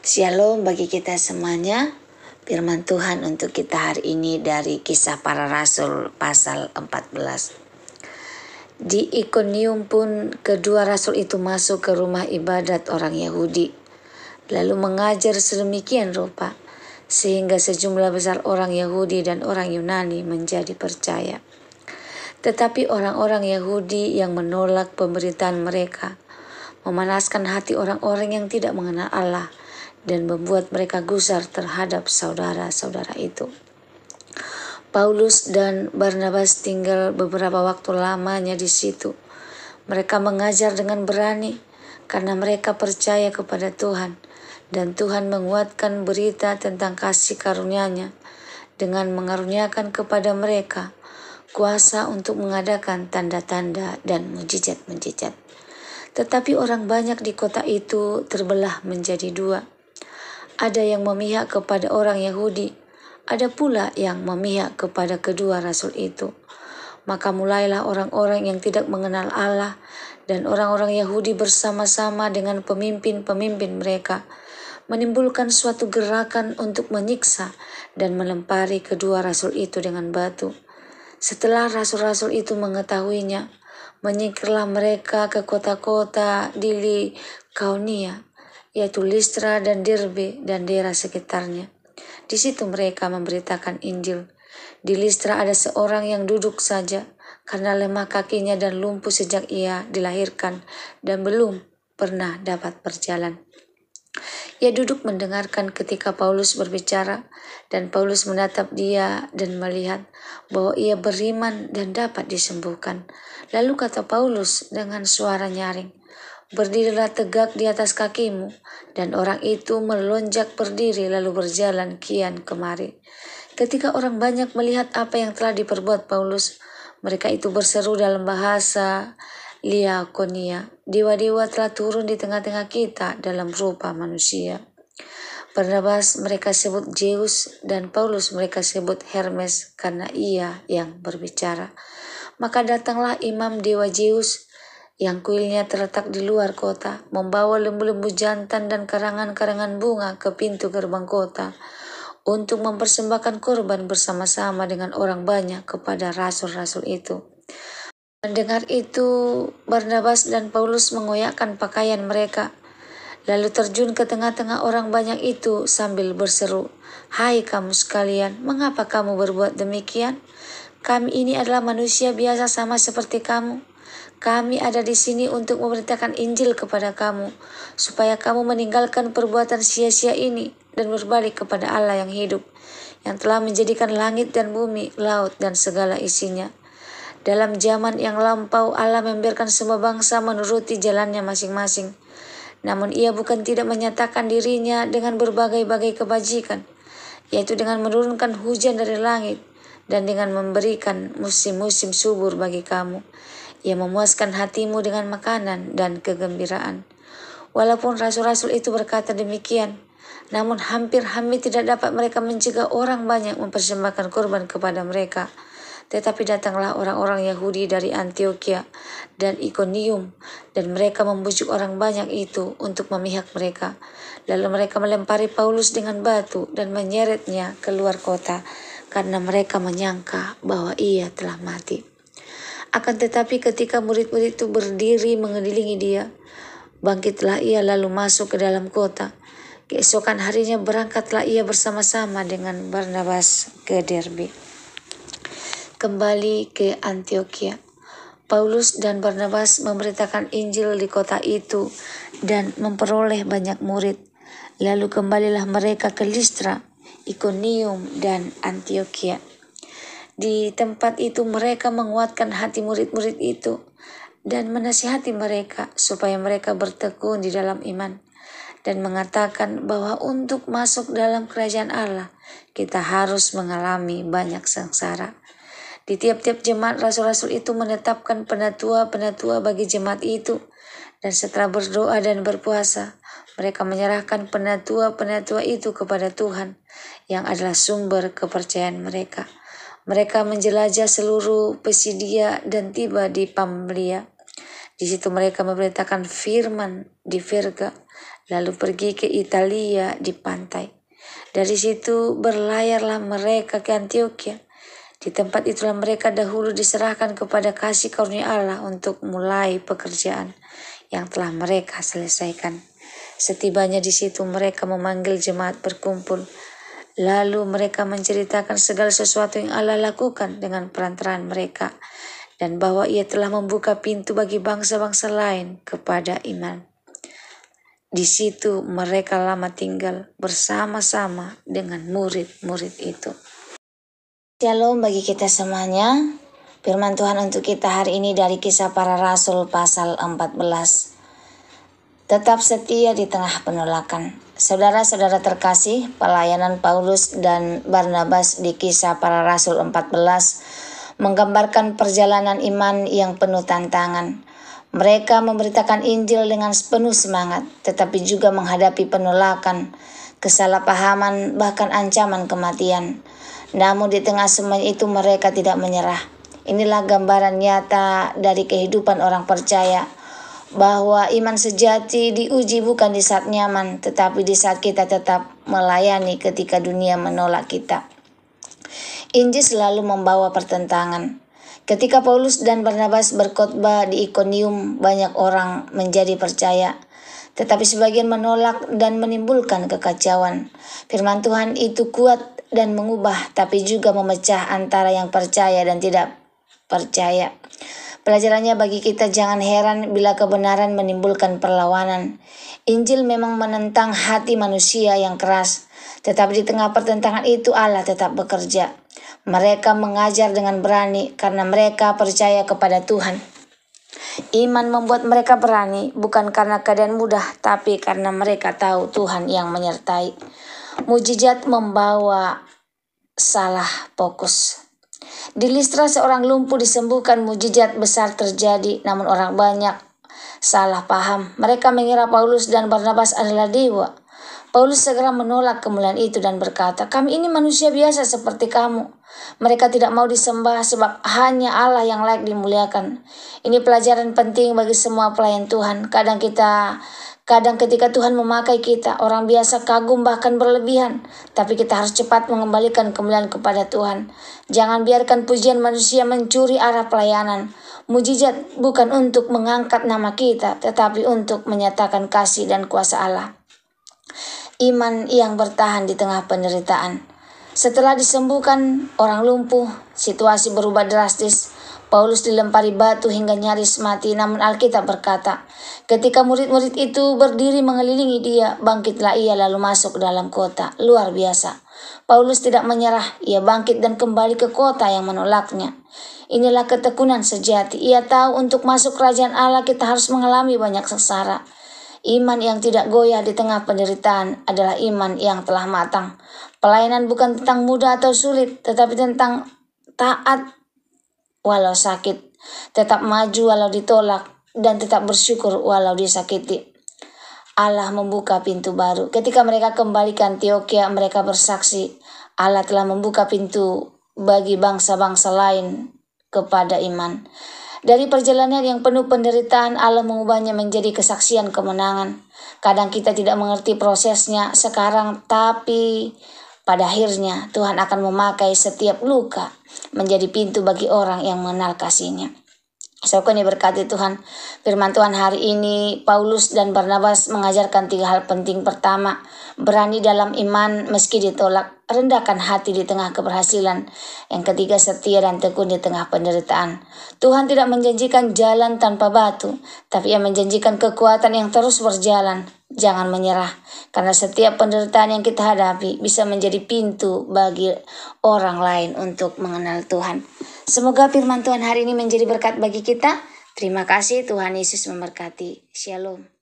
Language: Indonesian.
Shalom bagi kita semuanya. Firman Tuhan untuk kita hari ini dari Kisah Para Rasul pasal 14. Di Ikonium pun kedua rasul itu masuk ke rumah ibadat orang Yahudi, lalu mengajar sedemikian rupa sehingga sejumlah besar orang Yahudi dan orang Yunani menjadi percaya. Tetapi orang-orang Yahudi yang menolak pemberitaan mereka memanaskan hati orang-orang yang tidak mengenal Allah dan membuat mereka gusar terhadap saudara-saudara itu. Paulus dan Barnabas tinggal beberapa waktu lamanya di situ. Mereka mengajar dengan berani karena mereka percaya kepada Tuhan, dan Tuhan menguatkan berita tentang kasih karunia-Nya dengan mengaruniakan kepada mereka kuasa untuk mengadakan tanda-tanda dan mujizat-mujizat. Tetapi orang banyak di kota itu terbelah menjadi dua. Ada yang memihak kepada orang Yahudi, ada pula yang memihak kepada kedua rasul itu. Maka mulailah orang-orang yang tidak mengenal Allah dan orang-orang Yahudi bersama-sama dengan pemimpin-pemimpin mereka menimbulkan suatu gerakan untuk menyiksa dan melempari kedua rasul itu dengan batu. Setelah rasul-rasul itu mengetahuinya, menyingkirlah mereka ke kota-kota di Likaonia, yaitu Listra dan Derbe dan daerah sekitarnya. Di situ mereka memberitakan Injil. Di Listra ada seorang yang duduk saja karena lemah kakinya dan lumpuh sejak ia dilahirkan dan belum pernah dapat berjalan. Ia duduk mendengarkan ketika Paulus berbicara, dan Paulus menatap dia dan melihat bahwa ia beriman dan dapat disembuhkan. Lalu kata Paulus dengan suara nyaring, "Berdirilah tegak di atas kakimu." Dan orang itu melonjak berdiri lalu berjalan kian kemari. Ketika orang banyak melihat apa yang telah diperbuat Paulus, mereka itu berseru dalam bahasa Likaonia, "Dewa-dewa telah turun di tengah-tengah kita dalam rupa manusia." Barnabas mereka sebut Zeus dan Paulus mereka sebut Hermes karena ia yang berbicara. Maka datanglah imam dewa Zeus yang kuilnya terletak di luar kota, membawa lembu-lembu jantan dan karangan-karangan bunga ke pintu gerbang kota untuk mempersembahkan korban bersama-sama dengan orang banyak kepada rasul-rasul itu. Mendengar itu, Barnabas dan Paulus mengoyakkan pakaian mereka, lalu terjun ke tengah-tengah orang banyak itu sambil berseru, "Hai kamu sekalian, mengapa kamu berbuat demikian? Kami ini adalah manusia biasa sama seperti kamu. Kami ada di sini untuk memberitakan Injil kepada kamu, supaya kamu meninggalkan perbuatan sia-sia ini dan berbalik kepada Allah yang hidup, yang telah menjadikan langit dan bumi, laut dan segala isinya. Dalam zaman yang lampau Allah membiarkan semua bangsa menuruti jalannya masing-masing. Namun ia bukan tidak menyatakan dirinya dengan berbagai-bagai kebajikan, yaitu dengan menurunkan hujan dari langit dan dengan memberikan musim-musim subur bagi kamu. Ia memuaskan hatimu dengan makanan dan kegembiraan." Walaupun rasul-rasul itu berkata demikian, namun hampir-hampir tidak dapat mereka mencegah orang banyak mempersembahkan korban kepada mereka. Tetapi datanglah orang-orang Yahudi dari Antiokhia dan Ikonium, dan mereka membujuk orang banyak itu untuk memihak mereka. Lalu mereka melempari Paulus dengan batu dan menyeretnya keluar kota, karena mereka menyangka bahwa ia telah mati. Akan tetapi ketika murid-murid itu berdiri mengelilingi dia, bangkitlah ia lalu masuk ke dalam kota. Keesokan harinya berangkatlah ia bersama-sama dengan Barnabas ke Derbe. Kembali ke Antiokhia, Paulus dan Barnabas memberitakan Injil di kota itu dan memperoleh banyak murid. Lalu kembalilah mereka ke Listra, Ikonium, dan Antiokhia. Di tempat itu mereka menguatkan hati murid-murid itu dan menasihati mereka supaya mereka bertekun di dalam iman, dan mengatakan bahwa untuk masuk dalam kerajaan Allah kita harus mengalami banyak sengsara. Di tiap-tiap jemaat rasul-rasul itu menetapkan penatua-penatua bagi jemaat itu, dan setelah berdoa dan berpuasa, mereka menyerahkan penatua-penatua itu kepada Tuhan yang adalah sumber kepercayaan mereka. Mereka menjelajah seluruh Pisidia dan tiba di Pamfilia. Di situ mereka memberitakan firman di Perga lalu pergi ke Italia di pantai. Dari situ berlayarlah mereka ke Antioquia. Di tempat itulah mereka dahulu diserahkan kepada kasih karunia Allah untuk mulai pekerjaan yang telah mereka selesaikan. Setibanya di situ mereka memanggil jemaat berkumpul. Lalu mereka menceritakan segala sesuatu yang Allah lakukan dengan perantaraan mereka, dan bahwa Ia telah membuka pintu bagi bangsa-bangsa lain kepada iman. Di situ mereka lama tinggal bersama-sama dengan murid-murid itu. Shalom bagi kita semuanya. Firman Tuhan untuk kita hari ini dari Kisah Para Rasul pasal 14. Tetap setia di tengah penolakan. Saudara-saudara terkasih, pelayanan Paulus dan Barnabas di Kisah Para Rasul 14 menggambarkan perjalanan iman yang penuh tantangan. Mereka memberitakan Injil dengan penuh semangat, tetapi juga menghadapi penolakan, kesalahpahaman, bahkan ancaman kematian. Namun di tengah semua itu mereka tidak menyerah. Inilah gambaran nyata dari kehidupan orang percaya, bahwa iman sejati diuji bukan di saat nyaman, tetapi di saat kita tetap melayani ketika dunia menolak kita. Injil selalu membawa pertentangan. Ketika Paulus dan Barnabas berkhotbah di Ikonium, banyak orang menjadi percaya, tetapi sebagian menolak dan menimbulkan kekacauan. Firman Tuhan itu kuat dan mengubah, tapi juga memecah antara yang percaya dan tidak percaya. Pelajarannya bagi kita, jangan heran bila kebenaran menimbulkan perlawanan. Injil memang menentang hati manusia yang keras, tetapi di tengah pertentangan itu Allah tetap bekerja. Mereka mengajar dengan berani karena mereka percaya kepada Tuhan. Iman membuat mereka berani bukan karena keadaan mudah, tapi karena mereka tahu Tuhan yang menyertai. Mujizat membawa salah fokus. Di Listra seorang lumpuh disembuhkan, mujizat besar terjadi, namun orang banyak salah paham. Mereka mengira Paulus dan Barnabas adalah dewa. Paulus segera menolak kemuliaan itu dan berkata, "Kami ini manusia biasa seperti kamu." Mereka tidak mau disembah sebab hanya Allah yang layak dimuliakan. Ini pelajaran penting bagi semua pelayan Tuhan. Kadang ketika Tuhan memakai kita, orang biasa kagum bahkan berlebihan. Tapi kita harus cepat mengembalikan kemuliaan kepada Tuhan. Jangan biarkan pujian manusia mencuri arah pelayanan. Mujizat bukan untuk mengangkat nama kita, tetapi untuk menyatakan kasih dan kuasa Allah. Iman yang bertahan di tengah penderitaan. Setelah disembuhkan orang lumpuh, situasi berubah drastis. Paulus dilempari batu hingga nyaris mati, namun Alkitab berkata, ketika murid-murid itu berdiri mengelilingi dia, bangkitlah ia lalu masuk ke dalam kota. Luar biasa. Paulus tidak menyerah, ia bangkit dan kembali ke kota yang menolaknya. Inilah ketekunan sejati. Ia tahu untuk masuk kerajaan Allah kita harus mengalami banyak sengsara. Iman yang tidak goyah di tengah penderitaan adalah iman yang telah matang. Pelayanan bukan tentang mudah atau sulit, tetapi tentang taat walau sakit, tetap maju walau ditolak, dan tetap bersyukur walau disakiti. Allah membuka pintu baru. Ketika mereka kembali ke Antioquia, mereka bersaksi, Allah telah membuka pintu bagi bangsa-bangsa lain kepada iman. Dari perjalanan yang penuh penderitaan, Allah mengubahnya menjadi kesaksian kemenangan. Kadang kita tidak mengerti prosesnya sekarang, tapi pada akhirnya Tuhan akan memakai setiap luka menjadi pintu bagi orang yang mengenal kasih-Nya. Saudara diberkati Tuhan. Firman Tuhan hari ini, Paulus dan Barnabas mengajarkan 3 hal penting. Pertama, berani dalam iman meski ditolak. Rendahkan hati di tengah keberhasilan. Yang ketiga, setia dan tekun di tengah penderitaan. Tuhan tidak menjanjikan jalan tanpa batu, tapi Ia menjanjikan kekuatan yang terus berjalan. Jangan menyerah, karena setiap penderitaan yang kita hadapi bisa menjadi pintu bagi orang lain untuk mengenal Tuhan. Semoga firman Tuhan hari ini menjadi berkat bagi kita. Terima kasih, Tuhan Yesus memberkati. Shalom.